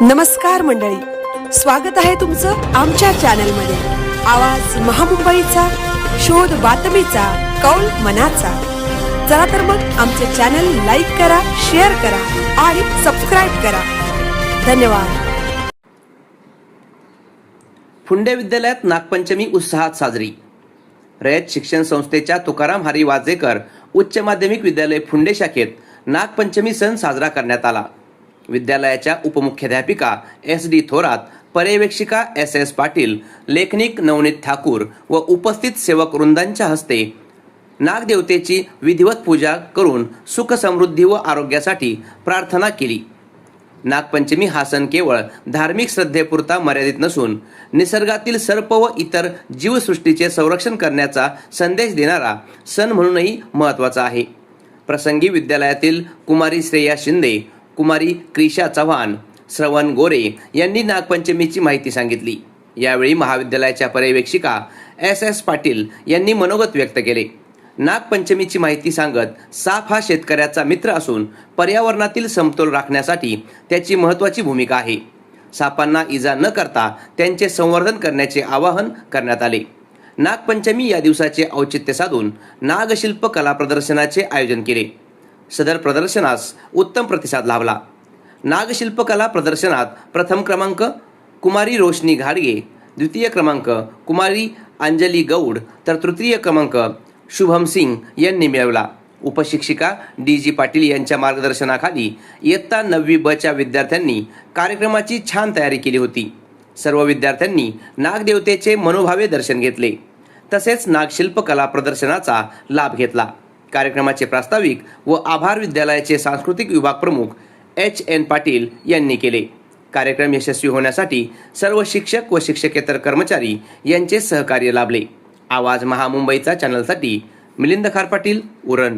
नमस्कार मंडळी, स्वागत आहे तुमचं आमच्या चॅनलमध्ये। आवाज महामुंबईचा, शोध बातमीचा, कौल मनाचा। चला तर मग आमचे चॅनल लाईक करा, शेअर करा आणि सबस्क्राइब करा। धन्यवाद। फुंडे विद्यालयात नागपंचमी उत्साहात साजरी। रयत शिक्षण संस्थेच्या तुकाराम हरी वाजेकर उच्च माध्यमिक विद्यालय फुंडे शाखेत नागपंचमी सण साजरा करण्यात आला। विद्यालयाच्या उपमुख्याध्यापिका SD थोरात, पर्यवेक्षिका SS पाटील, लेखनिक नवनीत ठाकूर व उपस्थित सेवक वृंदांच्या हस्ते नागदेवतेची विधिवत पूजा करून सुख समृद्धी व आरोग्यासाठी प्रार्थना केली। नागपंचमी हा सण केवळ धार्मिक श्रद्धेपुरता मर्यादित नसून निसर्गातील सर्प व इतर जीवसृष्टीचे संरक्षण करण्याचा संदेश देणारा सण म्हणूनही महत्त्वाचा आहे। प्रसंगी विद्यालयातील कुमारी श्रेया शिंदे, कुमारी क्रिशा चव्हाण, श्रवण गोरे यांनी नागपंचमीची माहिती सांगितली। यावेळी महाविद्यालयाच्या पर्यवेक्षिका SS पाटील यांनी मनोगत व्यक्त केले। नागपंचमीची माहिती सांगत साप हा शेतकऱ्याचा मित्र असून पर्यावरणातील समतोल राखण्यासाठी त्याची महत्त्वाची भूमिका आहे। सापांना इजा न करता त्यांचे संवर्धन करण्याचे आवाहन करण्यात आले। नागपंचमी या दिवसाचे औचित्य साधून नागशिल्प कला प्रदर्शनाचे आयोजन केले। सदर प्रदर्शनास उत्तम प्रतिसाद लाभला। नागशिल्प कला प्रदर्शनात प्रथम क्रमांक कुमारी रोशनी घाडगे, द्वितीय क्रमांक कुमारी अंजली गौड तर तृतीय क्रमांक शुभम सिंग यांनी मिळवला। उपशिक्षिका DG पाटील यांच्या मार्गदर्शनाखाली इयत्ता 9वी ब च्या विद्यार्थ्यांनी कार्यक्रमाची छान तयारी केली होती। सर्व विद्यार्थ्यांनी नागदेवतेचे मनोभावे दर्शन घेतले तसेच नागशिल्प कला प्रदर्शनाचा लाभ घेतला। कार्यक्रमाचे प्रास्ताविक व आभार विद्यालयाचे सांस्कृतिक विभाग प्रमुख HN पाटील यांनी केले। कार्यक्रम यशस्वी होण्यासाठी सर्व शिक्षक व शिक्षकेतर कर्मचारी यांचे सहकार्य लाभले। आवाज महामुंबईचा चॅनलसाठी मिलिंद खार पाटील, उरण।